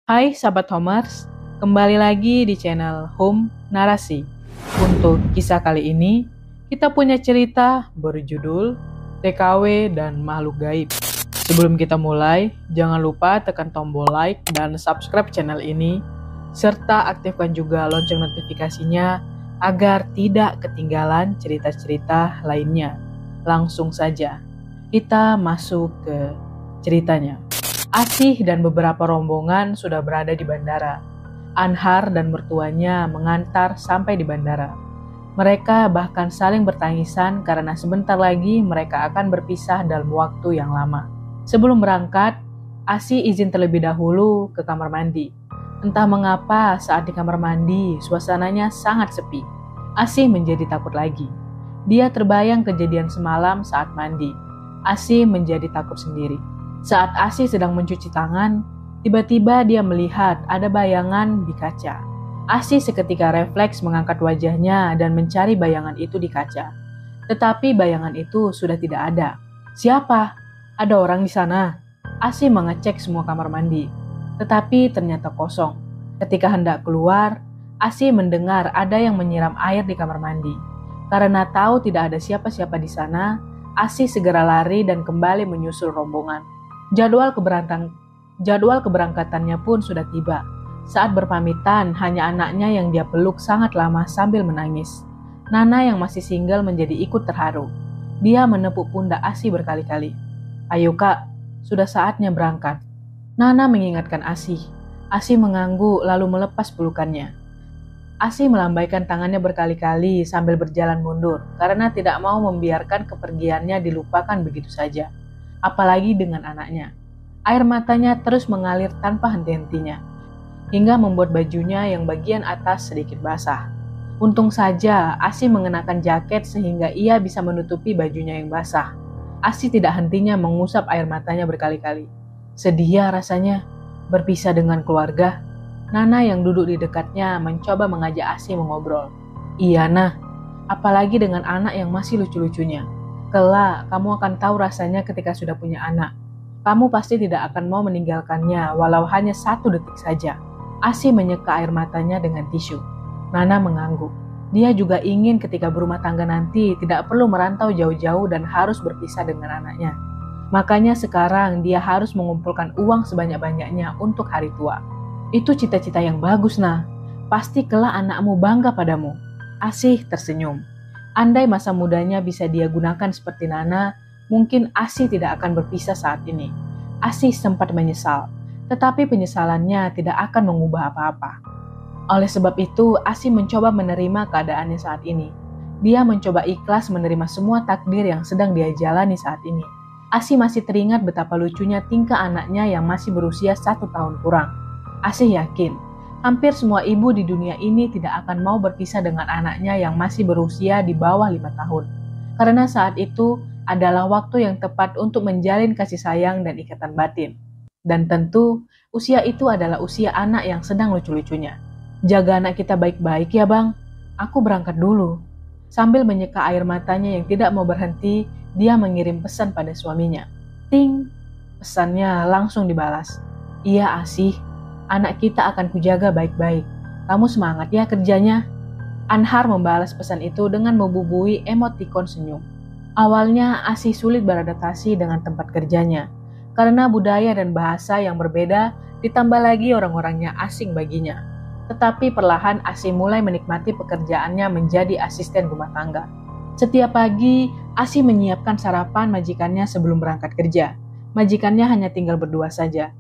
Hai sahabat Homers, kembali lagi di channel Home Narasi. Untuk kisah kali ini, kita punya cerita berjudul TKW dan Makhluk Gaib. Sebelum kita mulai, jangan lupa tekan tombol like dan subscribe channel ini, serta aktifkan juga lonceng notifikasinya agar tidak ketinggalan cerita-cerita lainnya. Langsung saja, kita masuk ke ceritanya. Asih dan beberapa rombongan sudah berada di bandara. Anhar dan mertuanya mengantar sampai di bandara. Mereka bahkan saling bertangisan karena sebentar lagi mereka akan berpisah dalam waktu yang lama. Sebelum berangkat, Asih izin terlebih dahulu ke kamar mandi. Entah mengapa saat di kamar mandi suasananya sangat sepi. Asih menjadi takut lagi. Dia terbayang kejadian semalam saat mandi. Asih menjadi takut sendiri. Saat Asih sedang mencuci tangan, tiba-tiba dia melihat ada bayangan di kaca. Asih seketika refleks mengangkat wajahnya dan mencari bayangan itu di kaca. Tetapi bayangan itu sudah tidak ada. Siapa? Ada orang di sana? Asih mengecek semua kamar mandi, tetapi ternyata kosong. Ketika hendak keluar, Asih mendengar ada yang menyiram air di kamar mandi. Karena tahu tidak ada siapa-siapa di sana, Asih segera lari dan kembali menyusul rombongan. Jadwal keberangkatannya pun sudah tiba. Saat berpamitan, hanya anaknya yang dia peluk sangat lama sambil menangis. Nana yang masih single menjadi ikut terharu. Dia menepuk pundak Asih berkali-kali. "Ayo kak, sudah saatnya berangkat." Nana mengingatkan Asih. Asih mengangguk lalu melepas pelukannya. Asih melambaikan tangannya berkali-kali sambil berjalan mundur karena tidak mau membiarkan kepergiannya dilupakan begitu saja. Apalagi dengan anaknya. Air matanya terus mengalir tanpa henti-hentinya, hingga membuat bajunya yang bagian atas sedikit basah. Untung saja Asih mengenakan jaket sehingga ia bisa menutupi bajunya yang basah. Asih tidak hentinya mengusap air matanya berkali-kali. Sedih ya rasanya, berpisah dengan keluarga. Nana yang duduk di dekatnya mencoba mengajak Asih mengobrol. "Iya nah, apalagi dengan anak yang masih lucu-lucunya. Kelak, kamu akan tahu rasanya ketika sudah punya anak. Kamu pasti tidak akan mau meninggalkannya walau hanya 1 detik saja." Asih menyeka air matanya dengan tisu. Nana mengangguk. Dia juga ingin ketika berumah tangga nanti tidak perlu merantau jauh-jauh dan harus berpisah dengan anaknya. Makanya sekarang dia harus mengumpulkan uang sebanyak-banyaknya untuk hari tua. "Itu cita-cita yang bagus nah. Pasti kelak anakmu bangga padamu." Asih tersenyum. Andai masa mudanya bisa dia gunakan seperti Nana, mungkin Asih tidak akan berpisah saat ini. Asih sempat menyesal, tetapi penyesalannya tidak akan mengubah apa-apa. Oleh sebab itu, Asih mencoba menerima keadaannya saat ini. Dia mencoba ikhlas menerima semua takdir yang sedang dia jalani saat ini. Asih masih teringat betapa lucunya tingkah anaknya yang masih berusia 1 tahun kurang. Asih yakin, hampir semua ibu di dunia ini tidak akan mau berpisah dengan anaknya yang masih berusia di bawah 5 tahun. Karena saat itu adalah waktu yang tepat untuk menjalin kasih sayang dan ikatan batin. Dan tentu, usia itu adalah usia anak yang sedang lucu-lucunya. "Jaga anak kita baik-baik ya bang, aku berangkat dulu." Sambil menyeka air matanya yang tidak mau berhenti, dia mengirim pesan pada suaminya. Ting! Pesannya langsung dibalas. "Iya Asih, anak kita akan kujaga baik-baik. Kamu semangat ya kerjanya." Anhar membalas pesan itu dengan membubui emotikon senyum. Awalnya Asih sulit beradaptasi dengan tempat kerjanya. Karena budaya dan bahasa yang berbeda, ditambah lagi orang-orangnya asing baginya. Tetapi perlahan Asih mulai menikmati pekerjaannya menjadi asisten rumah tangga. Setiap pagi, Asih menyiapkan sarapan majikannya sebelum berangkat kerja. Majikannya hanya tinggal berdua saja.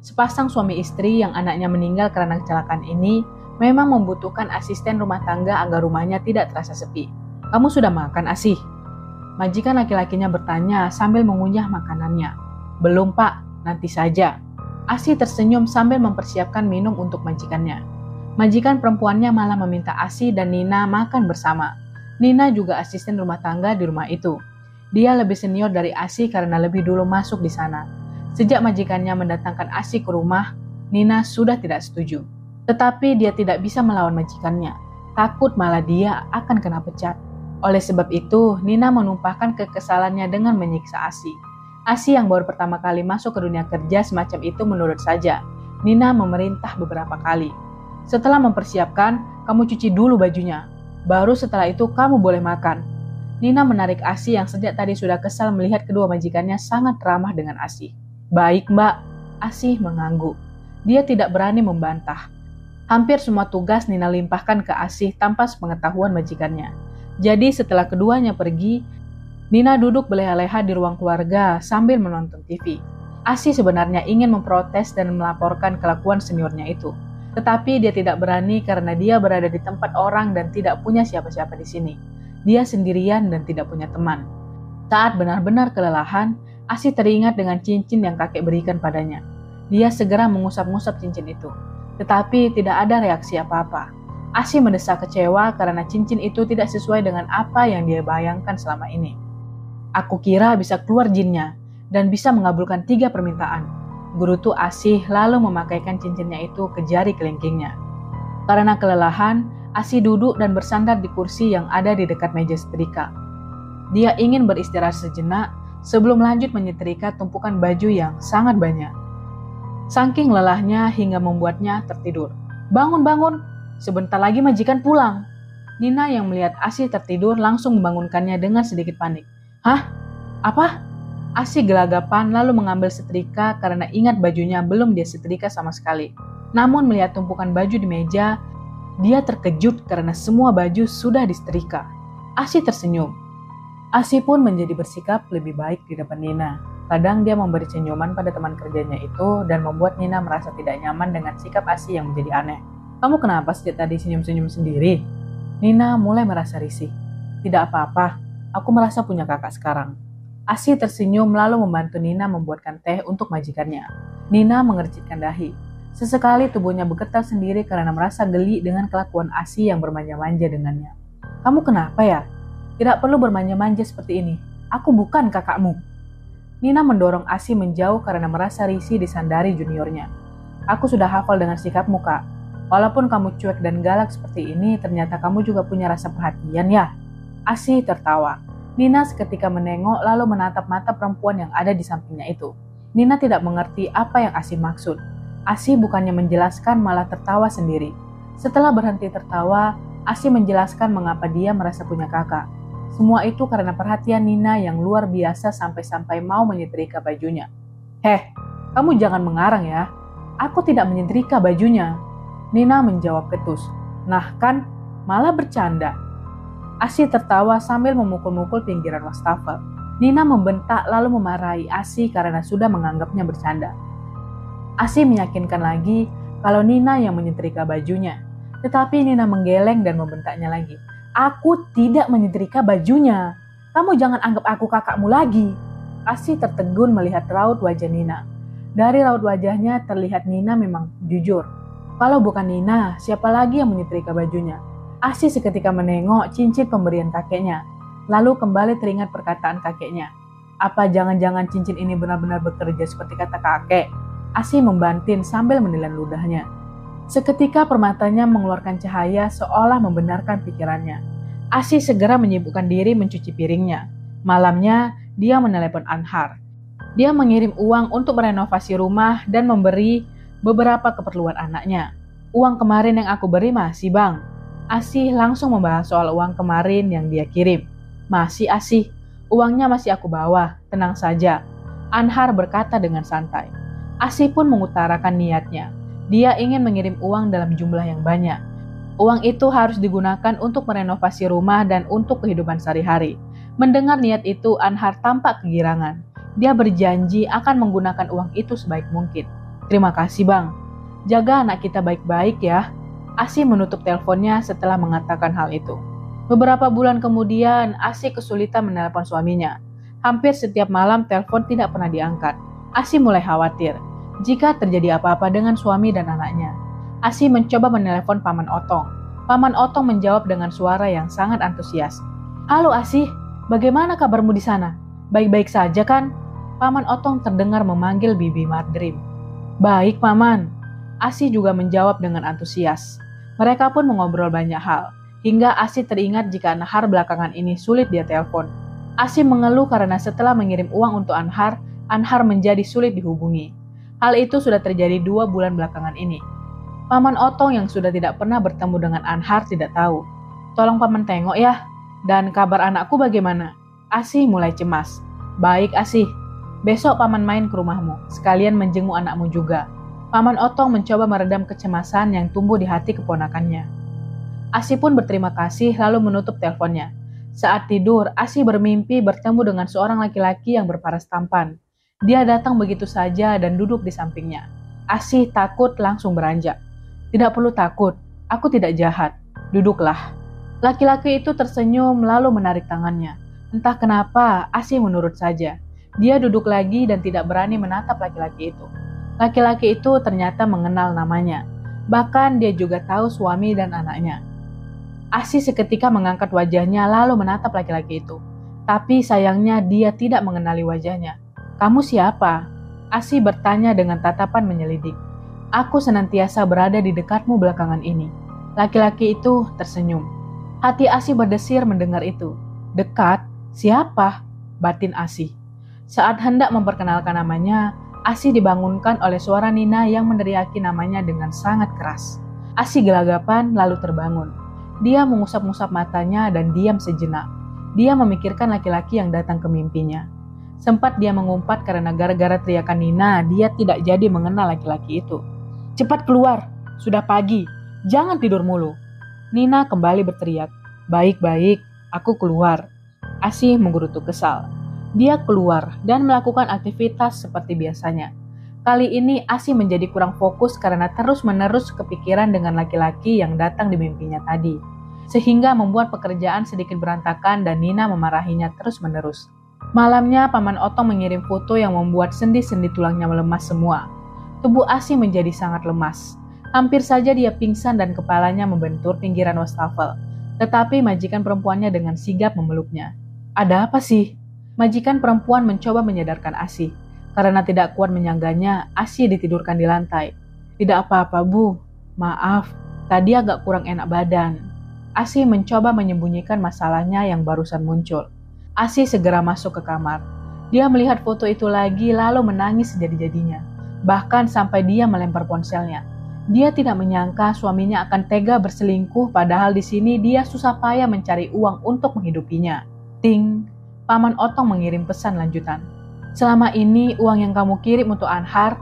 Sepasang suami istri yang anaknya meninggal karena kecelakaan ini memang membutuhkan asisten rumah tangga agar rumahnya tidak terasa sepi. "Kamu sudah makan, Asih?" Majikan laki-lakinya bertanya sambil mengunyah makanannya. "Belum pak, nanti saja." Asih tersenyum sambil mempersiapkan minum untuk majikannya. Majikan perempuannya malah meminta Asih dan Nina makan bersama. Nina juga asisten rumah tangga di rumah itu. Dia lebih senior dari Asih karena lebih dulu masuk di sana. Sejak majikannya mendatangkan Asih ke rumah, Nina sudah tidak setuju. Tetapi dia tidak bisa melawan majikannya. Takut malah dia akan kena pecat. Oleh sebab itu, Nina menumpahkan kekesalannya dengan menyiksa Asih. Asih yang baru pertama kali masuk ke dunia kerja semacam itu menurut saja. Nina memerintah beberapa kali. Setelah mempersiapkan, kamu cuci dulu bajunya. Baru setelah itu kamu boleh makan. Nina menarik Asih yang sejak tadi sudah kesal melihat kedua majikannya sangat ramah dengan Asih. Baik mbak, Asih mengangguk. Dia tidak berani membantah. Hampir semua tugas Nina limpahkan ke Asih tanpa sepengetahuan majikannya. Jadi setelah keduanya pergi, Nina duduk berleha-leha di ruang keluarga sambil menonton TV. Asih sebenarnya ingin memprotes dan melaporkan kelakuan seniornya itu. Tetapi dia tidak berani karena dia berada di tempat orang dan tidak punya siapa-siapa di sini. Dia sendirian dan tidak punya teman. Saat benar-benar kelelahan, Asih teringat dengan cincin yang kakek berikan padanya. Dia segera mengusap-ngusap cincin itu. Tetapi tidak ada reaksi apa-apa. Asih mendesak kecewa karena cincin itu tidak sesuai dengan apa yang dia bayangkan selama ini. Aku kira bisa keluar jinnya dan bisa mengabulkan 3 permintaan. Gerutu Asih lalu memakaikan cincinnya itu ke jari kelingkingnya. Karena kelelahan, Asih duduk dan bersandar di kursi yang ada di dekat meja setrika. Dia ingin beristirahat sejenak sebelum lanjut menyetrika tumpukan baju yang sangat banyak. Saking lelahnya hingga membuatnya tertidur. Bangun, sebentar lagi majikan pulang. Nina yang melihat Asih tertidur langsung membangunkannya dengan sedikit panik. Hah? Apa? Asih gelagapan lalu mengambil setrika karena ingat bajunya belum dia setrika sama sekali. Namun melihat tumpukan baju di meja, dia terkejut karena semua baju sudah disetrika. Asih tersenyum. Asih pun menjadi bersikap lebih baik di depan Nina. Kadang dia memberi senyuman pada teman kerjanya itu dan membuat Nina merasa tidak nyaman dengan sikap Asih yang menjadi aneh. Kamu kenapa sejak tadi senyum-senyum sendiri? Nina mulai merasa risih. Tidak apa-apa, aku merasa punya kakak sekarang. Asih tersenyum lalu membantu Nina membuatkan teh untuk majikannya. Nina mengercitkan dahi. Sesekali tubuhnya bergetar sendiri karena merasa geli dengan kelakuan Asih yang bermanja-manja dengannya. Kamu kenapa ya? Tidak perlu bermanja-manja seperti ini. Aku bukan kakakmu. Nina mendorong Asih menjauh karena merasa risih disandari juniornya. Aku sudah hafal dengan sikapmu, Kak. Walaupun kamu cuek dan galak seperti ini, ternyata kamu juga punya rasa perhatian ya. Asih tertawa. Nina seketika menengok lalu menatap mata perempuan yang ada di sampingnya itu. Nina tidak mengerti apa yang Asih maksud. Asih bukannya menjelaskan malah tertawa sendiri. Setelah berhenti tertawa, Asih menjelaskan mengapa dia merasa punya kakak. Semua itu karena perhatian Nina yang luar biasa sampai-sampai mau menyetrika bajunya. Heh, kamu jangan mengarang ya. Aku tidak menyetrika bajunya. Nina menjawab ketus. Nah kan, malah bercanda. Asih tertawa sambil memukul-mukul pinggiran wastafel. Nina membentak lalu memarahi Asih karena sudah menganggapnya bercanda. Asih meyakinkan lagi kalau Nina yang menyetrika bajunya. Tetapi Nina menggeleng dan membentaknya lagi. Aku tidak menyetrika bajunya. Kamu jangan anggap aku kakakmu lagi. Asih tertegun melihat raut wajah Nina. Dari raut wajahnya terlihat Nina memang jujur. Kalau bukan Nina, siapa lagi yang menyetrika bajunya? Asih seketika menengok cincin pemberian kakeknya. Lalu kembali teringat perkataan kakeknya. Apa jangan-jangan cincin ini benar-benar bekerja seperti kata kakek? Asih membanting sambil menelan ludahnya. Seketika permatanya mengeluarkan cahaya seolah membenarkan pikirannya. Asih segera menyibukkan diri mencuci piringnya. Malamnya, dia menelepon Anhar. Dia mengirim uang untuk merenovasi rumah dan memberi beberapa keperluan anaknya. Uang kemarin yang aku beri masih bang. Asih langsung membahas soal uang kemarin yang dia kirim. Masih Asih, uangnya masih aku bawa, tenang saja. Anhar berkata dengan santai. Asih pun mengutarakan niatnya. Dia ingin mengirim uang dalam jumlah yang banyak. Uang itu harus digunakan untuk merenovasi rumah dan untuk kehidupan sehari-hari. Mendengar niat itu, Anhar tampak kegirangan. Dia berjanji akan menggunakan uang itu sebaik mungkin. Terima kasih bang. Jaga anak kita baik-baik ya. Asih menutup teleponnya setelah mengatakan hal itu. Beberapa bulan kemudian, Asih kesulitan menelepon suaminya. Hampir setiap malam telepon tidak pernah diangkat. Asih mulai khawatir jika terjadi apa-apa dengan suami dan anaknya. Asih mencoba menelepon Paman Otong. Paman Otong menjawab dengan suara yang sangat antusias. Halo Asih, bagaimana kabarmu di sana? Baik-baik saja kan? Paman Otong terdengar memanggil Bibi Mardrim. Baik Paman. Asih juga menjawab dengan antusias. Mereka pun mengobrol banyak hal. Hingga Asih teringat jika Anhar belakangan ini sulit dia telepon. Asih mengeluh karena setelah mengirim uang untuk Anhar menjadi sulit dihubungi. Hal itu sudah terjadi 2 bulan belakangan ini. Paman Otong yang sudah tidak pernah bertemu dengan Anhar tidak tahu. Tolong paman tengok ya. Dan kabar anakku bagaimana? Asih mulai cemas. Baik Asih. Besok paman main ke rumahmu. Sekalian menjenguk anakmu juga. Paman Otong mencoba meredam kecemasan yang tumbuh di hati keponakannya. Asih pun berterima kasih lalu menutup teleponnya. Saat tidur, Asih bermimpi bertemu dengan seorang laki-laki yang berparas tampan. Dia datang begitu saja dan duduk di sampingnya. Asih takut langsung beranjak. Tidak perlu takut, aku tidak jahat. Duduklah. Laki-laki itu tersenyum lalu menarik tangannya. Entah kenapa, Asih menurut saja. Dia duduk lagi dan tidak berani menatap laki-laki itu. Laki-laki itu ternyata mengenal namanya. Bahkan dia juga tahu suami dan anaknya. Asih seketika mengangkat wajahnya lalu menatap laki-laki itu. Tapi sayangnya dia tidak mengenali wajahnya. Kamu siapa? Asih bertanya dengan tatapan menyelidik. Aku senantiasa berada di dekatmu belakangan ini. Laki-laki itu tersenyum. Hati Asih berdesir mendengar itu. Dekat? Siapa? Batin Asih. Saat hendak memperkenalkan namanya, Asih dibangunkan oleh suara Nina yang meneriaki namanya dengan sangat keras. Asih gelagapan lalu terbangun. Dia mengusap-ngusap matanya dan diam sejenak. Dia memikirkan laki-laki yang datang ke mimpinya. Sempat dia mengumpat karena gara-gara teriakan Nina, dia tidak jadi mengenal laki-laki itu. Cepat keluar, sudah pagi, jangan tidur mulu. Nina kembali berteriak. Baik-baik, aku keluar. Asih menggerutu kesal. Dia keluar dan melakukan aktivitas seperti biasanya. Kali ini Asih menjadi kurang fokus karena terus-menerus kepikiran dengan laki-laki yang datang di mimpinya tadi. Sehingga membuat pekerjaan sedikit berantakan dan Nina memarahinya terus-menerus. Malamnya Paman Otong mengirim foto yang membuat sendi-sendi tulangnya melemas semua. Tubuh Asih menjadi sangat lemas. Hampir saja dia pingsan dan kepalanya membentur pinggiran wastafel. Tetapi majikan perempuannya dengan sigap memeluknya. Ada apa sih? Majikan perempuan mencoba menyadarkan Asih. Karena tidak kuat menyangganya, Asih ditidurkan di lantai. Tidak apa-apa Bu, maaf, tadi agak kurang enak badan. Asih mencoba menyembunyikan masalahnya yang barusan muncul. Asih segera masuk ke kamar. Dia melihat foto itu lagi lalu menangis sejadi-jadinya. Bahkan sampai dia melempar ponselnya. Dia tidak menyangka suaminya akan tega berselingkuh padahal di sini dia susah payah mencari uang untuk menghidupinya. Ting, Paman Otong mengirim pesan lanjutan. Selama ini uang yang kamu kirim untuk Anhar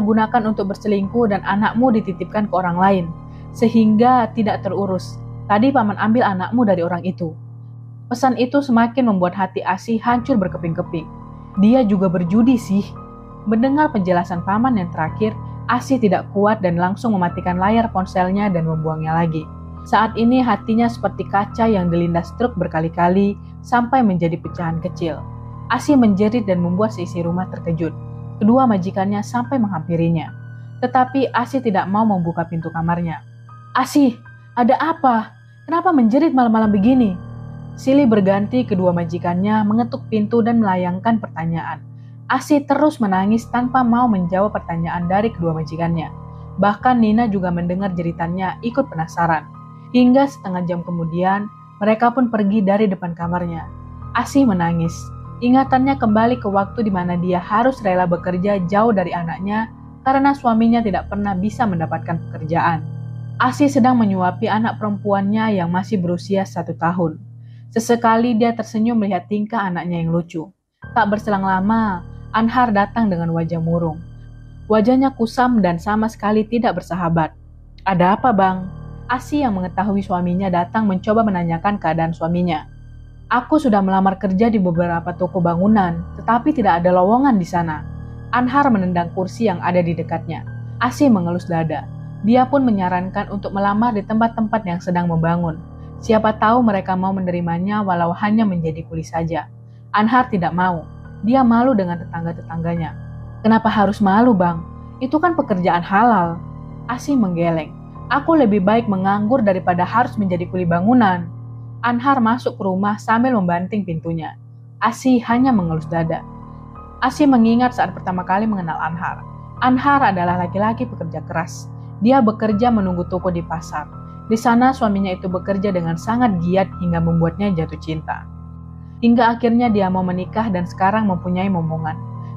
gunakan untuk berselingkuh dan anakmu dititipkan ke orang lain. Sehingga tidak terurus. Tadi Paman ambil anakmu dari orang itu. Pesan itu semakin membuat hati Asih hancur berkeping-keping. Dia juga berjudi sih. Mendengar penjelasan Paman yang terakhir, Asih tidak kuat dan langsung mematikan layar ponselnya dan membuangnya lagi. Saat ini hatinya seperti kaca yang dilindas truk berkali-kali sampai menjadi pecahan kecil. Asih menjerit dan membuat seisi rumah terkejut. Kedua majikannya sampai menghampirinya. Tetapi Asih tidak mau membuka pintu kamarnya. Asih, ada apa? Kenapa menjerit malam-malam begini? Silih berganti kedua majikannya mengetuk pintu dan melayangkan pertanyaan. Asih terus menangis tanpa mau menjawab pertanyaan dari kedua majikannya. Bahkan Nina juga mendengar jeritannya ikut penasaran. Hingga setengah jam kemudian, mereka pun pergi dari depan kamarnya. Asih menangis. Ingatannya kembali ke waktu di mana dia harus rela bekerja jauh dari anaknya karena suaminya tidak pernah bisa mendapatkan pekerjaan. Asih sedang menyuapi anak perempuannya yang masih berusia 1 tahun. Sesekali dia tersenyum melihat tingkah anaknya yang lucu. Tak berselang lama, Anhar datang dengan wajah murung. Wajahnya kusam dan sama sekali tidak bersahabat. Ada apa bang? Asih yang mengetahui suaminya datang mencoba menanyakan keadaan suaminya. Aku sudah melamar kerja di beberapa toko bangunan, tetapi tidak ada lowongan di sana. Anhar menendang kursi yang ada di dekatnya. Asih mengelus dada. Dia pun menyarankan untuk melamar di tempat-tempat yang sedang membangun. Siapa tahu mereka mau menerimanya walau hanya menjadi kuli saja. Anhar tidak mau. Dia malu dengan tetangga-tetangganya. Kenapa harus malu bang? Itu kan pekerjaan halal. Asih menggeleng. Aku lebih baik menganggur daripada harus menjadi kuli bangunan. Anhar masuk ke rumah sambil membanting pintunya. Asih hanya mengelus dada. Asih mengingat saat pertama kali mengenal Anhar. Anhar adalah laki-laki pekerja keras. Dia bekerja menunggu toko di pasar. Di sana suaminya itu bekerja dengan sangat giat hingga membuatnya jatuh cinta. Hingga akhirnya dia mau menikah dan sekarang mempunyai momongan.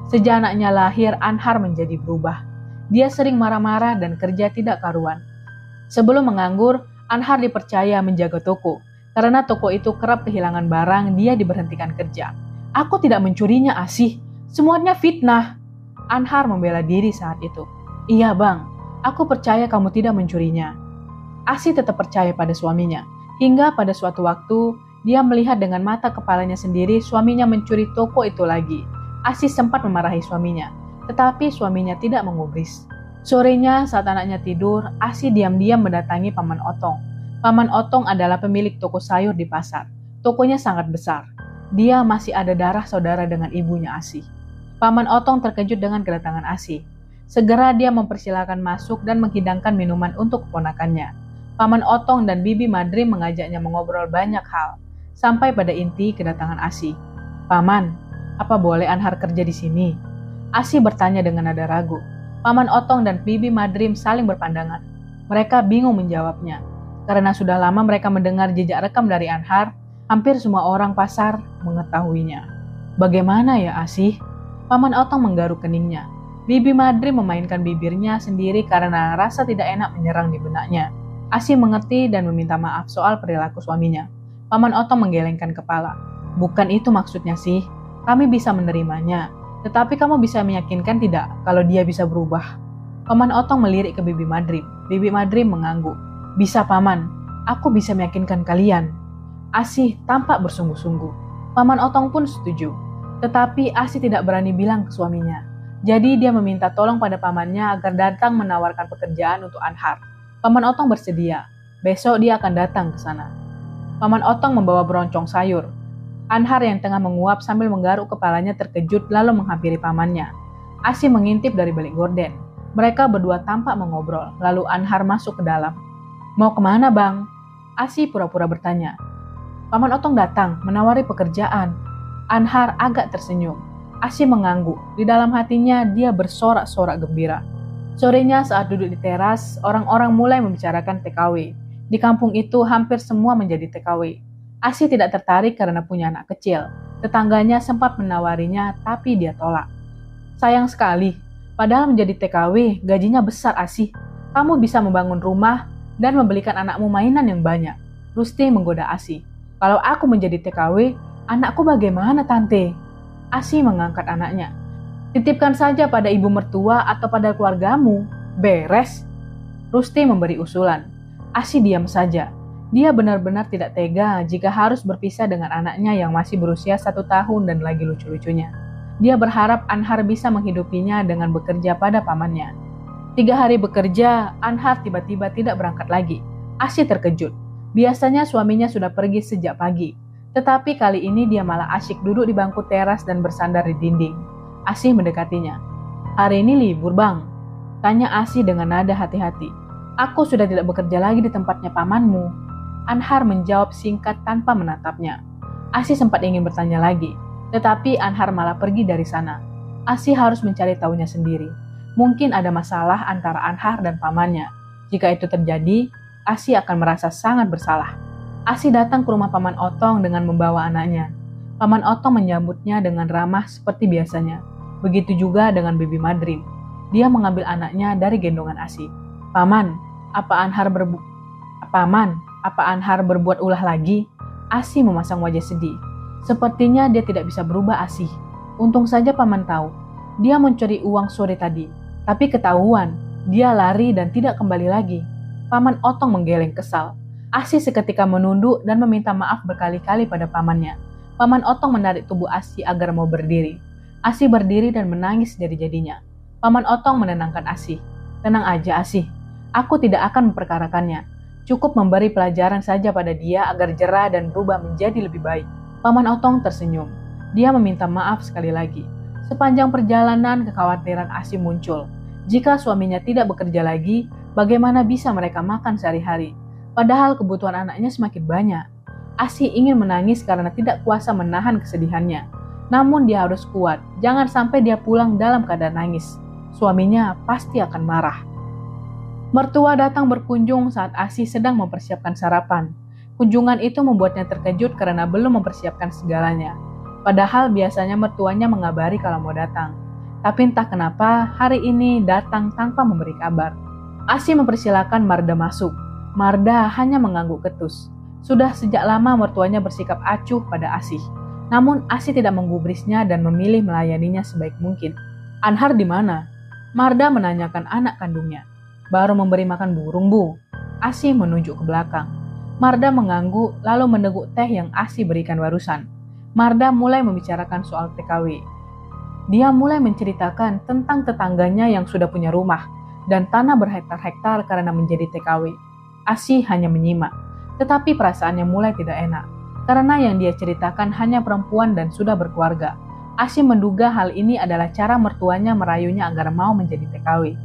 Sejak anaknya lahir, Anhar menjadi berubah. Dia sering marah-marah dan kerja tidak karuan. Sebelum menganggur, Anhar dipercaya menjaga toko. Karena toko itu kerap kehilangan barang, dia diberhentikan kerja. Aku tidak mencurinya, Asih. Semuanya fitnah. Anhar membela diri saat itu. Iya bang, aku percaya kamu tidak mencurinya. Asih tetap percaya pada suaminya. Hingga pada suatu waktu, dia melihat dengan mata kepalanya sendiri suaminya mencuri toko itu lagi. Asih sempat memarahi suaminya, tetapi suaminya tidak menggubris. Sorenya saat anaknya tidur, Asih diam-diam mendatangi Paman Otong. Paman Otong adalah pemilik toko sayur di pasar. Tokonya sangat besar. Dia masih ada darah saudara dengan ibunya Asih. Paman Otong terkejut dengan kedatangan Asih. Segera dia mempersilakan masuk dan menghidangkan minuman untuk keponakannya. Paman Otong dan Bibi Madrim mengajaknya mengobrol banyak hal, sampai pada inti kedatangan Asih. Paman, apa boleh Anhar kerja di sini? Asih bertanya dengan nada ragu. Paman Otong dan Bibi Madrim saling berpandangan. Mereka bingung menjawabnya. Karena sudah lama mereka mendengar jejak rekam dari Anhar, hampir semua orang pasar mengetahuinya. Bagaimana ya Asih? Paman Otong menggaruk keningnya. Bibi Madrim memainkan bibirnya sendiri karena rasa tidak enak menyerang di benaknya. Asih mengerti dan meminta maaf soal perilaku suaminya. Paman Otong menggelengkan kepala. Bukan itu maksudnya sih. Kami bisa menerimanya. Tetapi kamu bisa meyakinkan tidak kalau dia bisa berubah? Paman Otong melirik ke Bibi Madrim. Bibi Madrim mengangguk. Bisa paman, aku bisa meyakinkan kalian. Asih tampak bersungguh-sungguh. Paman Otong pun setuju. Tetapi Asih tidak berani bilang ke suaminya. Jadi dia meminta tolong pada pamannya agar datang menawarkan pekerjaan untuk Anhar. Paman Otong bersedia. Besok dia akan datang ke sana. Paman Otong membawa beroncong sayur. Anhar yang tengah menguap sambil menggaruk kepalanya terkejut lalu menghampiri pamannya. Asih mengintip dari balik gorden. Mereka berdua tampak mengobrol, lalu Anhar masuk ke dalam. Mau kemana bang? Asih pura-pura bertanya. Paman Otong datang menawari pekerjaan. Anhar agak tersenyum. Asih mengangguk. Di dalam hatinya dia bersorak-sorak gembira. Sorenya saat duduk di teras, orang-orang mulai membicarakan TKW. Di kampung itu hampir semua menjadi TKW. Asih tidak tertarik karena punya anak kecil. Tetangganya sempat menawarinya, tapi dia tolak. Sayang sekali, padahal menjadi TKW gajinya besar Asih. Kamu bisa membangun rumah dan membelikan anakmu mainan yang banyak. Rusti menggoda Asih. Kalau aku menjadi TKW, anakku bagaimana tante? Asih mengangkat anaknya. Titipkan saja pada ibu mertua atau pada keluargamu. Beres. Rusti memberi usulan. Asih diam saja. Dia benar-benar tidak tega jika harus berpisah dengan anaknya yang masih berusia 1 tahun dan lagi lucu-lucunya. Dia berharap Anhar bisa menghidupinya dengan bekerja pada pamannya. 3 hari bekerja, Anhar tiba-tiba tidak berangkat lagi. Asih terkejut. Biasanya suaminya sudah pergi sejak pagi. Tetapi kali ini dia malah asyik duduk di bangku teras dan bersandar di dinding. Asih mendekatinya. Hari ini libur bang? Tanya Asih dengan nada hati-hati. Aku sudah tidak bekerja lagi di tempatnya pamanmu. Anhar menjawab singkat tanpa menatapnya. Asih sempat ingin bertanya lagi, tetapi Anhar malah pergi dari sana. Asih harus mencari tahunya sendiri. Mungkin ada masalah antara Anhar dan pamannya. Jika itu terjadi, Asih akan merasa sangat bersalah. Asih datang ke rumah Paman Otong dengan membawa anaknya. Paman Otong menyambutnya dengan ramah seperti biasanya. Begitu juga dengan Bibi Madrim. Dia mengambil anaknya dari gendongan Asih. Paman, apa Anhar berbuat ulah lagi? Asih memasang wajah sedih. Sepertinya dia tidak bisa berubah Asih. Untung saja paman tahu. Dia mencuri uang sore tadi. Tapi ketahuan, dia lari dan tidak kembali lagi. Paman Otong menggeleng kesal. Asih seketika menunduk dan meminta maaf berkali-kali pada pamannya. Paman Otong menarik tubuh Asih agar mau berdiri. Asih berdiri dan menangis jadi-jadinya. Paman Otong menenangkan Asih. Tenang aja Asih. Aku tidak akan memperkarakannya. Cukup memberi pelajaran saja pada dia agar jera dan berubah menjadi lebih baik. Paman Otong tersenyum. Dia meminta maaf sekali lagi. Sepanjang perjalanan kekhawatiran Asih muncul. Jika suaminya tidak bekerja lagi, bagaimana bisa mereka makan sehari-hari? Padahal kebutuhan anaknya semakin banyak. Asih ingin menangis karena tidak kuasa menahan kesedihannya. Namun dia harus kuat. Jangan sampai dia pulang dalam keadaan nangis. Suaminya pasti akan marah. Mertua datang berkunjung saat Asih sedang mempersiapkan sarapan. Kunjungan itu membuatnya terkejut karena belum mempersiapkan segalanya. Padahal biasanya mertuanya mengabari kalau mau datang. Tapi entah kenapa hari ini datang tanpa memberi kabar. Asih mempersilahkan Marda masuk. Marda hanya mengangguk ketus. Sudah sejak lama mertuanya bersikap acuh pada Asih. Namun Asih tidak menggubrisnya dan memilih melayaninya sebaik mungkin. Anhar di mana? Marda menanyakan anak kandungnya. Baru memberi makan burung, Bu. Asih menunjuk ke belakang. Marda mengangguk lalu meneguk teh yang Asih berikan barusan. Marda mulai membicarakan soal TKW. Dia mulai menceritakan tentang tetangganya yang sudah punya rumah dan tanah berhektar-hektar karena menjadi TKW. Asih hanya menyimak, tetapi perasaannya mulai tidak enak. Karena yang dia ceritakan hanya perempuan dan sudah berkeluarga. Asih menduga hal ini adalah cara mertuanya merayunya agar mau menjadi TKW.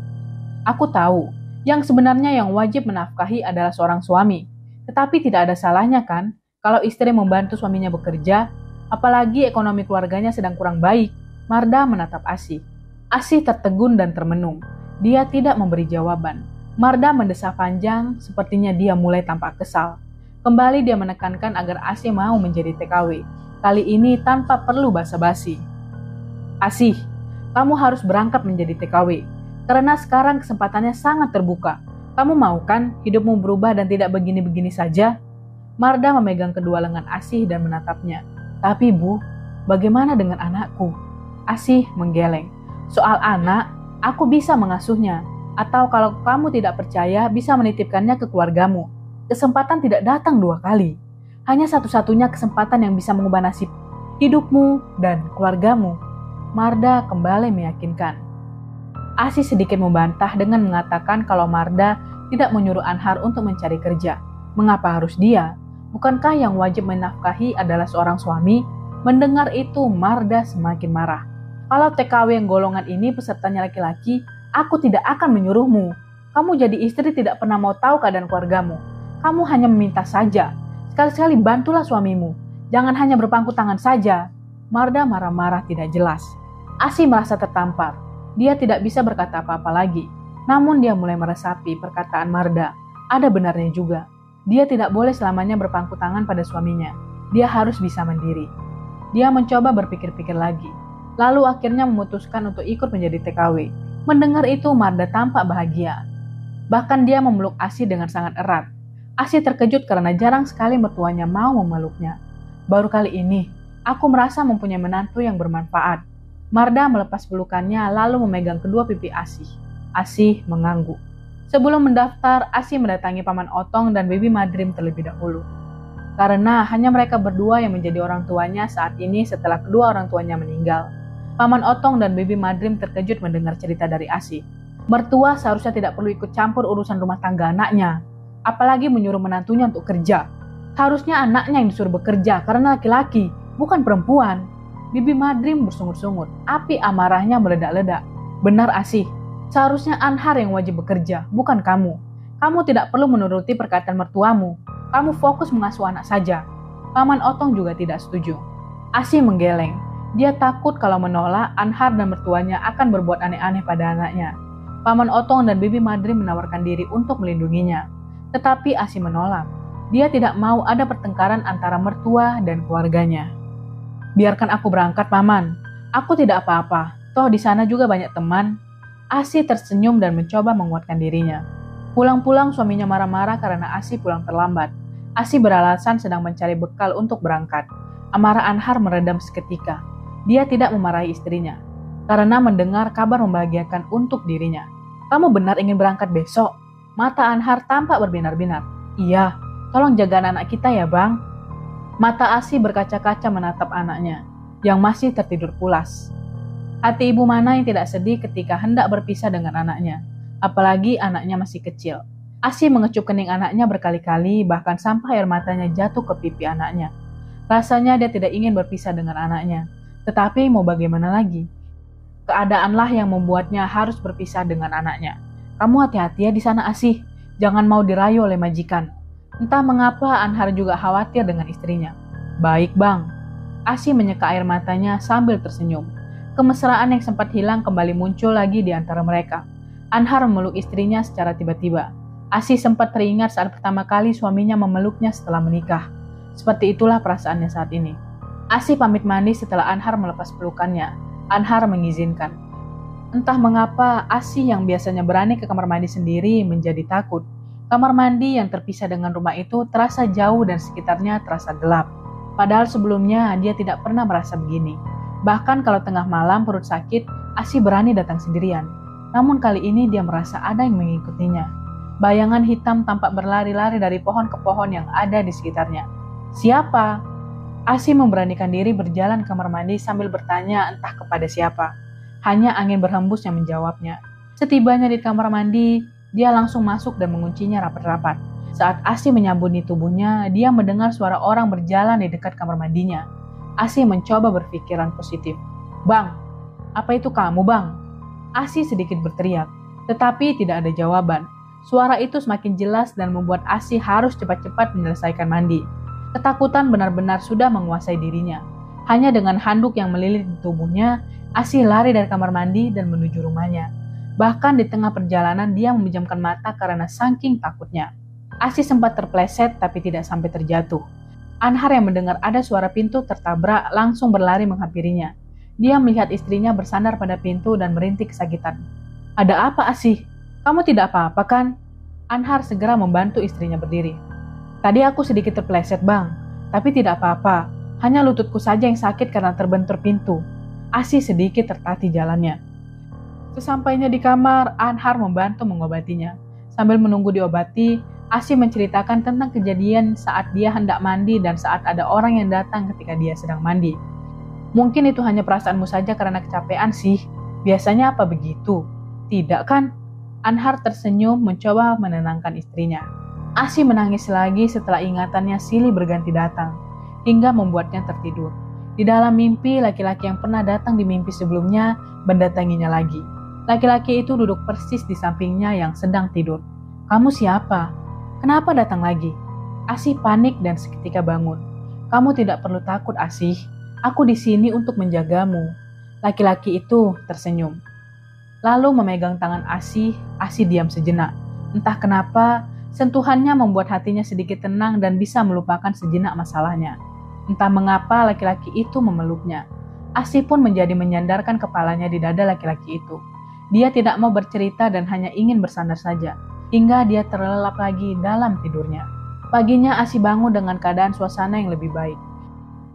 Aku tahu, yang sebenarnya yang wajib menafkahi adalah seorang suami. Tetapi tidak ada salahnya kan, kalau istri membantu suaminya bekerja, apalagi ekonomi keluarganya sedang kurang baik. Marda menatap Asih. Asih tertegun dan termenung. Dia tidak memberi jawaban. Marda mendesah panjang, sepertinya dia mulai tampak kesal. Kembali dia menekankan agar Asih mau menjadi TKW. Kali ini tanpa perlu basa-basi. Asih, kamu harus berangkat menjadi TKW. Karena sekarang kesempatannya sangat terbuka. Kamu mau kan hidupmu berubah dan tidak begini-begini saja? Marda memegang kedua lengan Asih dan menatapnya. Tapi Bu, bagaimana dengan anakku? Asih menggeleng. Soal anak, aku bisa mengasuhnya. Atau kalau kamu tidak percaya, bisa menitipkannya ke keluargamu. Kesempatan tidak datang 2 kali. Hanya satu-satunya kesempatan yang bisa mengubah nasib hidupmu dan keluargamu. Marda kembali meyakinkan. Asih sedikit membantah dengan mengatakan kalau Marda tidak menyuruh Anhar untuk mencari kerja. Mengapa harus dia? Bukankah yang wajib menafkahi adalah seorang suami? Mendengar itu, Marda semakin marah. Kalau TKW yang golongan ini pesertanya laki-laki, aku tidak akan menyuruhmu. Kamu jadi istri tidak pernah mau tahu keadaan keluargamu. Kamu hanya meminta saja. Sekali-sekali bantulah suamimu. Jangan hanya berpangku tangan saja. Marda marah-marah tidak jelas. Asih merasa tertampar. Dia tidak bisa berkata apa-apa lagi. Namun dia mulai meresapi perkataan Marda. Ada benarnya juga. Dia tidak boleh selamanya berpangku tangan pada suaminya. Dia harus bisa mandiri. Dia mencoba berpikir-pikir lagi. Lalu akhirnya memutuskan untuk ikut menjadi TKW. Mendengar itu Marda tampak bahagia. Bahkan dia memeluk Asih dengan sangat erat. Asih terkejut karena jarang sekali mertuanya mau memeluknya. Baru kali ini, aku merasa mempunyai menantu yang bermanfaat. Marda melepas pelukannya lalu memegang kedua pipi Asih. Asih mengangguk. Sebelum mendaftar, Asih mendatangi Paman Otong dan Bibi Madrim terlebih dahulu. Karena hanya mereka berdua yang menjadi orang tuanya saat ini setelah kedua orang tuanya meninggal. Paman Otong dan Bibi Madrim terkejut mendengar cerita dari Asih. Mertua seharusnya tidak perlu ikut campur urusan rumah tangga anaknya, apalagi menyuruh menantunya untuk kerja. Harusnya anaknya yang disuruh bekerja karena laki-laki, bukan perempuan. Bibi Madrim bersungut-sungut, api amarahnya meledak-ledak. Benar Asih, seharusnya Anhar yang wajib bekerja, bukan kamu. Kamu tidak perlu menuruti perkataan mertuamu. Kamu fokus mengasuh anak saja. Paman Otong juga tidak setuju. Asih menggeleng. Dia takut kalau menolak, Anhar dan mertuanya akan berbuat aneh-aneh pada anaknya. Paman Otong dan Bibi Madrim menawarkan diri untuk melindunginya. Tetapi Asih menolak. Dia tidak mau ada pertengkaran antara mertua dan keluarganya. Biarkan aku berangkat, Paman. Aku tidak apa-apa. Toh di sana juga banyak teman. Asih tersenyum dan mencoba menguatkan dirinya. Pulang-pulang suaminya marah-marah karena Asih pulang terlambat. Asih beralasan sedang mencari bekal untuk berangkat. Amarah Anhar meredam seketika. Dia tidak memarahi istrinya, karena mendengar kabar membahagiakan untuk dirinya. Kamu benar ingin berangkat besok? Mata Anhar tampak berbinar-binar. Iya, tolong jaga anak kita ya Bang. Mata Asih berkaca-kaca menatap anaknya, yang masih tertidur pulas. Hati ibu mana yang tidak sedih ketika hendak berpisah dengan anaknya, apalagi anaknya masih kecil. Asih mengecup kening anaknya berkali-kali, bahkan sampai air matanya jatuh ke pipi anaknya. Rasanya dia tidak ingin berpisah dengan anaknya. Tetapi mau bagaimana lagi? Keadaanlah yang membuatnya harus berpisah dengan anaknya. Kamu hati-hati ya di sana Asih. Jangan mau dirayu oleh majikan. Entah mengapa Anhar juga khawatir dengan istrinya. Baik Bang. Asih menyeka air matanya sambil tersenyum. Kemesraan yang sempat hilang kembali muncul lagi di antara mereka. Anhar memeluk istrinya secara tiba-tiba. Asih sempat teringat saat pertama kali suaminya memeluknya setelah menikah. Seperti itulah perasaannya saat ini. Asih pamit mandi setelah Anhar melepas pelukannya. Anhar mengizinkan. Entah mengapa, Asih yang biasanya berani ke kamar mandi sendiri menjadi takut. Kamar mandi yang terpisah dengan rumah itu terasa jauh dan sekitarnya terasa gelap. Padahal sebelumnya dia tidak pernah merasa begini. Bahkan kalau tengah malam perut sakit, Asih berani datang sendirian. Namun kali ini dia merasa ada yang mengikutinya. Bayangan hitam tampak berlari-lari dari pohon ke pohon yang ada di sekitarnya. Siapa? Asih memberanikan diri berjalan ke kamar mandi sambil bertanya entah kepada siapa. Hanya angin berhembus yang menjawabnya. Setibanya di kamar mandi, dia langsung masuk dan menguncinya rapat-rapat. Saat Asih menyambuni tubuhnya, dia mendengar suara orang berjalan di dekat kamar mandinya. Asih mencoba berpikiran positif. "Bang, apa itu kamu, Bang?" Asih sedikit berteriak, tetapi tidak ada jawaban. Suara itu semakin jelas dan membuat Asih harus cepat-cepat menyelesaikan mandi. Ketakutan benar-benar sudah menguasai dirinya. Hanya dengan handuk yang melilit di tubuhnya, Asih lari dari kamar mandi dan menuju rumahnya. Bahkan di tengah perjalanan dia memejamkan mata karena saking takutnya. Asih sempat terpleset tapi tidak sampai terjatuh. Anhar yang mendengar ada suara pintu tertabrak langsung berlari menghampirinya. Dia melihat istrinya bersandar pada pintu dan merintih kesakitan. "Ada apa, Asih? Kamu tidak apa-apa kan?" Anhar segera membantu istrinya berdiri. "Tadi aku sedikit terpleset, Bang. Tapi tidak apa-apa. Hanya lututku saja yang sakit karena terbentur pintu." Asih sedikit tertatih jalannya. Sesampainya di kamar, Anhar membantu mengobatinya. Sambil menunggu diobati, Asih menceritakan tentang kejadian saat dia hendak mandi dan saat ada orang yang datang ketika dia sedang mandi. "Mungkin itu hanya perasaanmu saja karena kecapean sih. Biasanya apa begitu? Tidak kan?" Anhar tersenyum mencoba menenangkan istrinya. Asih menangis lagi setelah ingatannya silih berganti datang, hingga membuatnya tertidur. Di dalam mimpi, laki-laki yang pernah datang di mimpi sebelumnya mendatanginya lagi. Laki-laki itu duduk persis di sampingnya yang sedang tidur. "Kamu siapa? Kenapa datang lagi?" Asih panik dan seketika bangun. "Kamu tidak perlu takut, Asih. Aku di sini untuk menjagamu." Laki-laki itu tersenyum. Lalu memegang tangan Asih diam sejenak. Entah kenapa, sentuhannya membuat hatinya sedikit tenang dan bisa melupakan sejenak masalahnya. Entah mengapa laki-laki itu memeluknya. Asih pun menjadi menyandarkan kepalanya di dada laki-laki itu. Dia tidak mau bercerita dan hanya ingin bersandar saja, hingga dia terlelap lagi dalam tidurnya. Paginya Asih bangun dengan keadaan suasana yang lebih baik.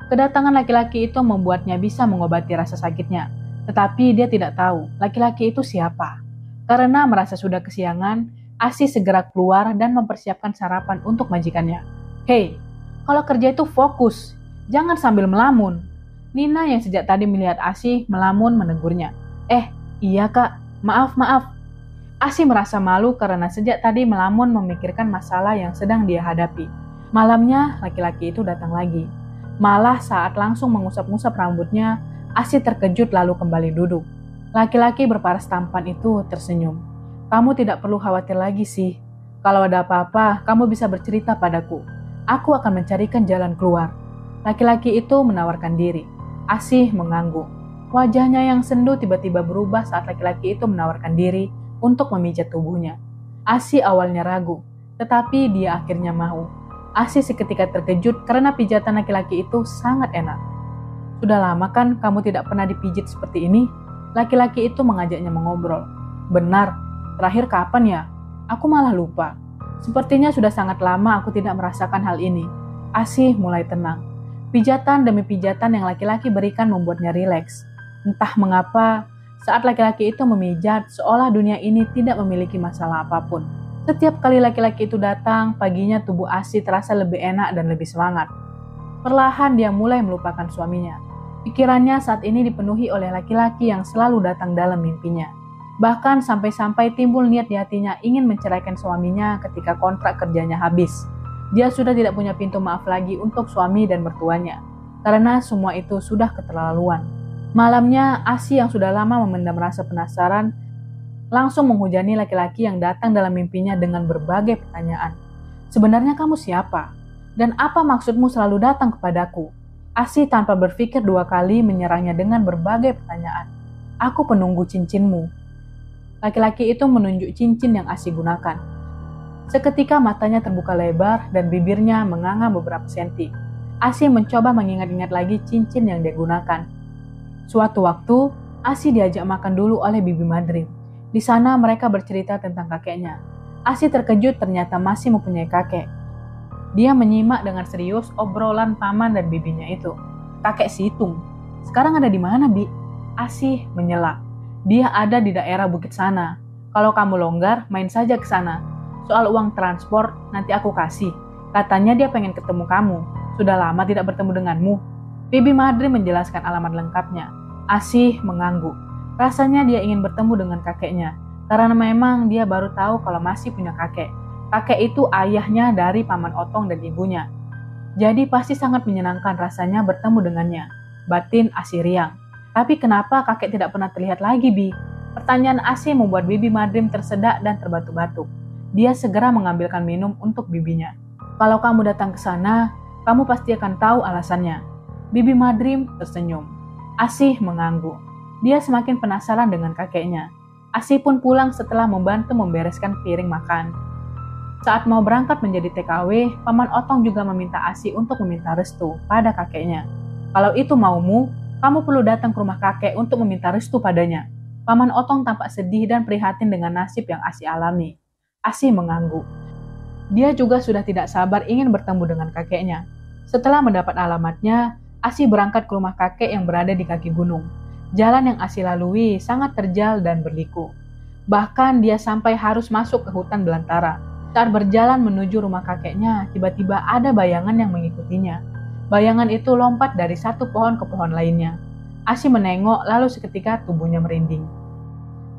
Kedatangan laki-laki itu membuatnya bisa mengobati rasa sakitnya, tetapi dia tidak tahu laki-laki itu siapa. Karena merasa sudah kesiangan, Asih segera keluar dan mempersiapkan sarapan untuk majikannya. "Hei, kalau kerja itu fokus. Jangan sambil melamun." Nina yang sejak tadi melihat Asih melamun menegurnya. Iya kak, maaf. Asih merasa malu karena sejak tadi melamun memikirkan masalah yang sedang dia hadapi. Malamnya, laki-laki itu datang lagi. Malah saat langsung mengusap-ngusap rambutnya, Asih terkejut lalu kembali duduk. Laki-laki berparas tampan itu tersenyum. "Kamu tidak perlu khawatir lagi sih. Kalau ada apa-apa, kamu bisa bercerita padaku. Aku akan mencarikan jalan keluar." Laki-laki itu menawarkan diri. Asih mengangguk. Wajahnya yang sendu tiba-tiba berubah saat laki-laki itu menawarkan diri untuk memijat tubuhnya. Asih awalnya ragu, tetapi dia akhirnya mau. Asih seketika terkejut karena pijatan laki-laki itu sangat enak. "Sudah lama kan kamu tidak pernah dipijit seperti ini?" Laki-laki itu mengajaknya mengobrol. "Benar, terakhir kapan ya? Aku malah lupa. Sepertinya sudah sangat lama aku tidak merasakan hal ini." Asih mulai tenang. Pijatan demi pijatan yang laki-laki berikan membuatnya rileks. Entah mengapa, saat laki-laki itu memijat, seolah dunia ini tidak memiliki masalah apapun. Setiap kali laki-laki itu datang, paginya tubuh Asih terasa lebih enak dan lebih semangat. Perlahan dia mulai melupakan suaminya. Pikirannya saat ini dipenuhi oleh laki-laki yang selalu datang dalam mimpinya. Bahkan sampai-sampai timbul niat di hatinya ingin menceraikan suaminya ketika kontrak kerjanya habis. Dia sudah tidak punya pintu maaf lagi untuk suami dan mertuanya, karena semua itu sudah keterlaluan. Malamnya, Asih yang sudah lama memendam rasa penasaran, langsung menghujani laki-laki yang datang dalam mimpinya dengan berbagai pertanyaan. "Sebenarnya kamu siapa? Dan apa maksudmu selalu datang kepadaku?" Asih tanpa berpikir dua kali menyerangnya dengan berbagai pertanyaan. "Aku penunggu cincinmu." Laki-laki itu menunjuk cincin yang Asih gunakan. Seketika matanya terbuka lebar dan bibirnya menganga beberapa senti. Asih mencoba mengingat-ingat lagi cincin yang dia gunakan. Suatu waktu, Asi diajak makan dulu oleh Bibi Madrim. Di sana mereka bercerita tentang kakeknya. Asi terkejut ternyata masih mempunyai kakek. Dia menyimak dengan serius obrolan paman dan bibinya itu. Kakek Situng. Sekarang ada di mana, Bi? Asi menyela. Dia ada di daerah bukit sana. Kalau kamu longgar, main saja ke sana. Soal uang transport, nanti aku kasih. Katanya dia pengen ketemu kamu. Sudah lama tidak bertemu denganmu. Bibi Madrim menjelaskan alamat lengkapnya. Asi mengangguk. Rasanya dia ingin bertemu dengan kakeknya. Karena memang dia baru tahu kalau masih punya kakek. Kakek itu ayahnya dari paman Otong dan ibunya. Jadi pasti sangat menyenangkan rasanya bertemu dengannya. Batin Asi riang. Tapi kenapa kakek tidak pernah terlihat lagi, Bi? Pertanyaan Asi membuat Bibi Madrim tersedak dan terbatuk-batuk. Dia segera mengambilkan minum untuk bibinya. Kalau kamu datang ke sana, kamu pasti akan tahu alasannya. Bibi Madrim tersenyum. Asi mengangguk. Dia semakin penasaran dengan kakeknya. Asi pun pulang setelah membantu membereskan piring makan. Saat mau berangkat menjadi TKW, Paman Otong juga meminta Asi untuk meminta restu pada kakeknya. Kalau itu maumu, kamu perlu datang ke rumah kakek untuk meminta restu padanya. Paman Otong tampak sedih dan prihatin dengan nasib yang Asi alami. Asi mengangguk. Dia juga sudah tidak sabar ingin bertemu dengan kakeknya. Setelah mendapat alamatnya, Asi berangkat ke rumah kakek yang berada di kaki gunung. Jalan yang Asi lalui sangat terjal dan berliku. Bahkan dia sampai harus masuk ke hutan belantara. Saat berjalan menuju rumah kakeknya, tiba-tiba ada bayangan yang mengikutinya. Bayangan itu lompat dari satu pohon ke pohon lainnya. Asi menengok lalu seketika tubuhnya merinding.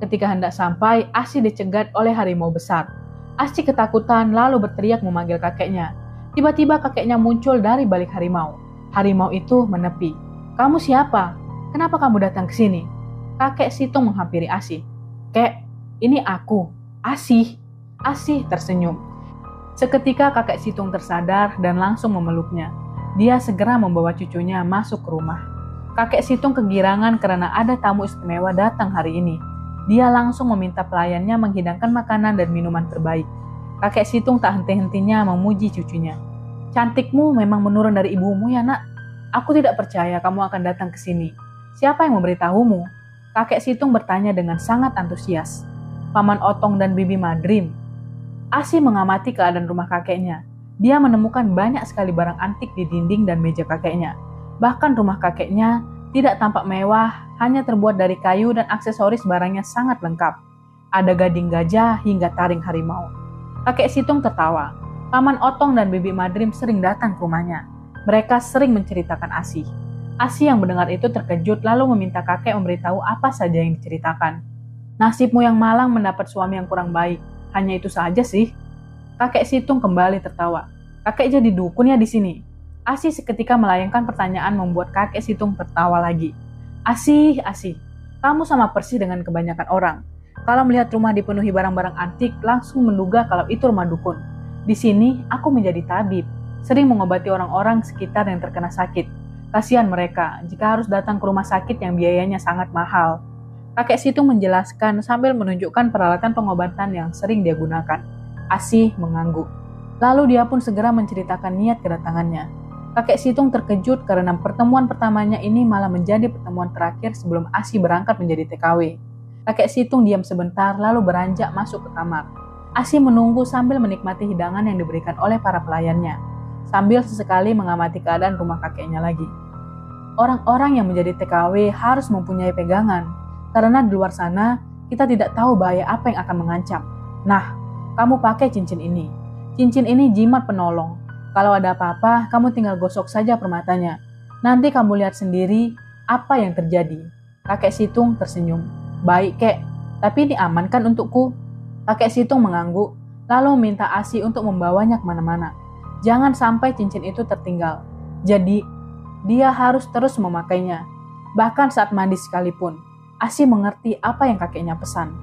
Ketika hendak sampai, Asi dicegat oleh harimau besar. Asi ketakutan lalu berteriak memanggil kakeknya. Tiba-tiba kakeknya muncul dari balik harimau. Harimau itu menepi. "Kamu siapa? Kenapa kamu datang ke sini?" Kakek Situng menghampiri Asi. "Kek, ini aku, Asi." Asi tersenyum. Seketika kakek Situng tersadar dan langsung memeluknya. Dia segera membawa cucunya masuk ke rumah. Kakek Situng kegirangan karena ada tamu istimewa datang hari ini. Dia langsung meminta pelayannya menghidangkan makanan dan minuman terbaik. Kakek Situng tak henti-hentinya memuji cucunya. "Cantikmu memang menurun dari ibumu ya, Nak. Aku tidak percaya kamu akan datang ke sini. Siapa yang memberitahumu?" Kakek Situng bertanya dengan sangat antusias. "Paman Otong dan Bibi Madrim." Asi mengamati keadaan rumah kakeknya. Dia menemukan banyak sekali barang antik di dinding dan meja kakeknya. Bahkan rumah kakeknya tidak tampak mewah, hanya terbuat dari kayu dan aksesoris barangnya sangat lengkap. Ada gading gajah hingga taring harimau. Kakek Situng tertawa. Paman Otong dan Bibi Madrim sering datang ke rumahnya. Mereka sering menceritakan Asi. Asi yang mendengar itu terkejut lalu meminta kakek memberitahu apa saja yang diceritakan. "Nasibmu yang malang mendapat suami yang kurang baik. Hanya itu saja sih." Kakek Situng kembali tertawa. "Kakek jadi dukun ya di sini?" Asi seketika melayangkan pertanyaan membuat kakek Situng tertawa lagi. Asi, kamu sama persis dengan kebanyakan orang. Kalau melihat rumah dipenuhi barang-barang antik, langsung menduga kalau itu rumah dukun. Di sini, aku menjadi tabib, sering mengobati orang-orang sekitar yang terkena sakit. Kasihan mereka jika harus datang ke rumah sakit yang biayanya sangat mahal. Kakek Situng menjelaskan sambil menunjukkan peralatan pengobatan yang sering dia gunakan. Asi mengangguk. Lalu dia pun segera menceritakan niat kedatangannya. Kakek Situng terkejut karena pertemuan pertamanya ini malah menjadi pertemuan terakhir sebelum Asi berangkat menjadi TKW. Kakek Situng diam sebentar lalu beranjak masuk ke kamar. Asi menunggu sambil menikmati hidangan yang diberikan oleh para pelayannya, sambil sesekali mengamati keadaan rumah kakeknya lagi. Orang-orang yang menjadi TKW harus mempunyai pegangan, karena di luar sana kita tidak tahu bahaya apa yang akan mengancam. Nah, kamu pakai cincin ini. Cincin ini jimat penolong. Kalau ada apa-apa, kamu tinggal gosok saja permatanya. Nanti kamu lihat sendiri apa yang terjadi. Kakek Situng tersenyum. "Baik, Kek. Tapi ini aman kan untukku?" Kakek Situng mengangguk, lalu meminta Asi untuk membawanya kemana-mana. Jangan sampai cincin itu tertinggal. Jadi, dia harus terus memakainya. Bahkan saat mandi sekalipun. Asi mengerti apa yang kakeknya pesan.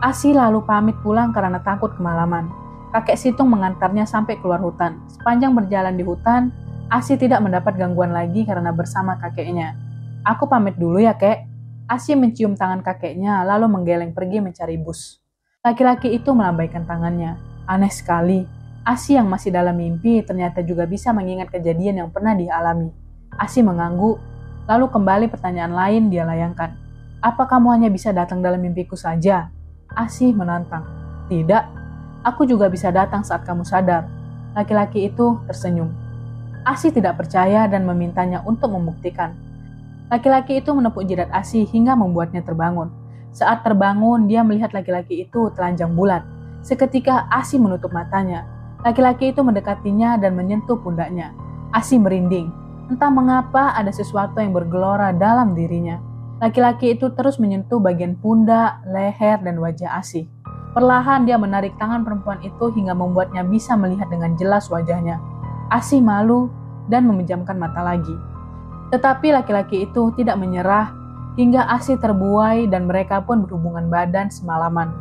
Asi lalu pamit pulang karena takut kemalaman. Kakek Situng mengantarnya sampai keluar hutan. Sepanjang berjalan di hutan, Asi tidak mendapat gangguan lagi karena bersama kakeknya. "Aku pamit dulu ya, Kek." Asi mencium tangan kakeknya lalu menggeleng pergi mencari bus. Laki-laki itu melambaikan tangannya. Aneh sekali. Asi yang masih dalam mimpi ternyata juga bisa mengingat kejadian yang pernah dialami. Asi mengangguk, lalu kembali pertanyaan lain dia layangkan. Apa kamu hanya bisa datang dalam mimpiku saja? Asih menantang. Tidak, aku juga bisa datang saat kamu sadar. Laki-laki itu tersenyum. Asih tidak percaya dan memintanya untuk membuktikan. Laki-laki itu menepuk jidat Asih hingga membuatnya terbangun. Saat terbangun, dia melihat laki-laki itu telanjang bulat. Seketika Asih menutup matanya. Laki-laki itu mendekatinya dan menyentuh pundaknya. Asih merinding. Entah mengapa ada sesuatu yang bergelora dalam dirinya. Laki-laki itu terus menyentuh bagian pundak, leher, dan wajah Asih. Perlahan dia menarik tangan perempuan itu hingga membuatnya bisa melihat dengan jelas wajahnya. Asih malu dan memejamkan mata lagi. Tetapi laki-laki itu tidak menyerah hingga Asih terbuai dan mereka pun berhubungan badan semalaman.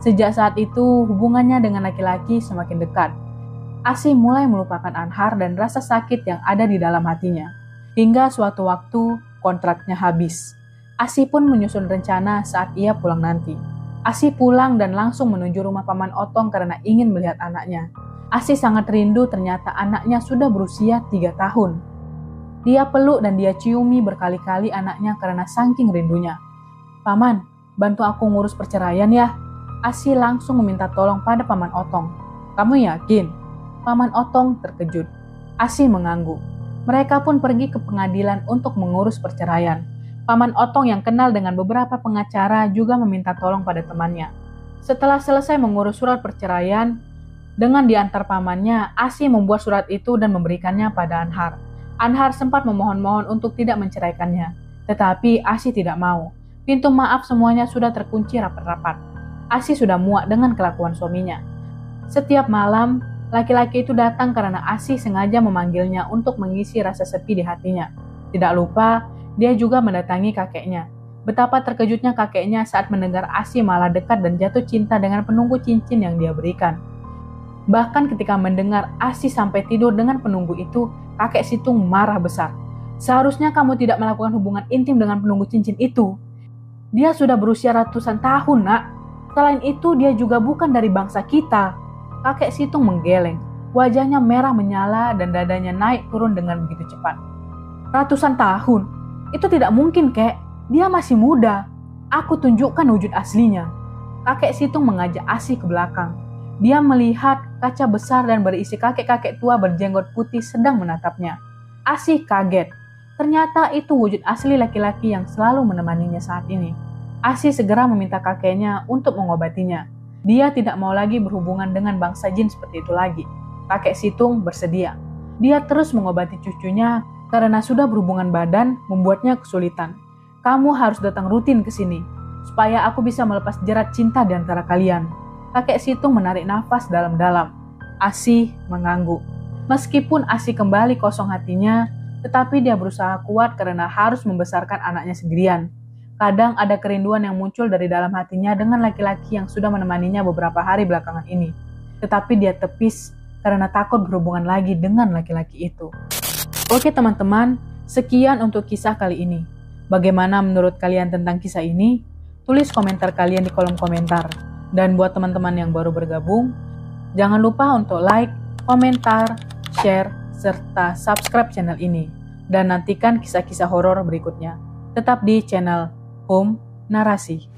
Sejak saat itu hubungannya dengan laki-laki semakin dekat. Asih mulai melupakan Anhar dan rasa sakit yang ada di dalam hatinya. Hingga suatu waktu kontraknya habis. Asih pun menyusun rencana saat ia pulang nanti. Asih pulang dan langsung menuju rumah Paman Otong karena ingin melihat anaknya. Asih sangat rindu ternyata anaknya sudah berusia 3 tahun. Dia peluk dan dia ciumi berkali-kali anaknya karena saking rindunya. Paman, bantu aku ngurus perceraian ya. Asih langsung meminta tolong pada Paman Otong. Kamu yakin? Paman Otong terkejut. Asih mengangguk. Mereka pun pergi ke pengadilan untuk mengurus perceraian. Paman Otong yang kenal dengan beberapa pengacara juga meminta tolong pada temannya. Setelah selesai mengurus surat perceraian, dengan diantar pamannya, Asih membuat surat itu dan memberikannya pada Anhar. Anhar sempat memohon-mohon untuk tidak menceraikannya, tetapi Asih tidak mau. Pintu maaf semuanya sudah terkunci rapat-rapat. Asih sudah muak dengan kelakuan suaminya. Setiap malam, laki-laki itu datang karena Asih sengaja memanggilnya untuk mengisi rasa sepi di hatinya. Tidak lupa, dia juga mendatangi kakeknya. Betapa terkejutnya kakeknya saat mendengar Asih malah dekat dan jatuh cinta dengan penunggu cincin yang dia berikan. Bahkan ketika mendengar Asih sampai tidur dengan penunggu itu, kakek Situng marah besar. Seharusnya kamu tidak melakukan hubungan intim dengan penunggu cincin itu. Dia sudah berusia ratusan tahun, nak. Selain itu, dia juga bukan dari bangsa kita. Kakek Situng menggeleng. Wajahnya merah menyala dan dadanya naik turun dengan begitu cepat. Ratusan tahun? Itu tidak mungkin, kek. Dia masih muda. Aku tunjukkan wujud aslinya. Kakek Situng mengajak Asih ke belakang. Dia melihat kaca besar dan berisi kakek-kakek tua berjenggot putih sedang menatapnya. Asih kaget. Ternyata itu wujud asli laki-laki yang selalu menemaninya saat ini. Asih segera meminta kakeknya untuk mengobatinya. Dia tidak mau lagi berhubungan dengan bangsa jin seperti itu lagi. Kakek Situng bersedia. Dia terus mengobati cucunya karena sudah berhubungan badan membuatnya kesulitan. Kamu harus datang rutin ke sini, supaya aku bisa melepas jerat cinta di antara kalian. Kakek Situng menarik nafas dalam-dalam. Asih mengangguk. Meskipun Asih kembali kosong hatinya, tetapi dia berusaha kuat karena harus membesarkan anaknya sendirian. Kadang ada kerinduan yang muncul dari dalam hatinya dengan laki-laki yang sudah menemaninya beberapa hari belakangan ini. Tetapi dia tepis karena takut berhubungan lagi dengan laki-laki itu. Oke teman-teman, sekian untuk kisah kali ini. Bagaimana menurut kalian tentang kisah ini? Tulis komentar kalian di kolom komentar. Dan buat teman-teman yang baru bergabung, jangan lupa untuk like, komentar, share, serta subscribe channel ini. Dan nantikan kisah-kisah horor berikutnya. Tetap di channel Home Narasi.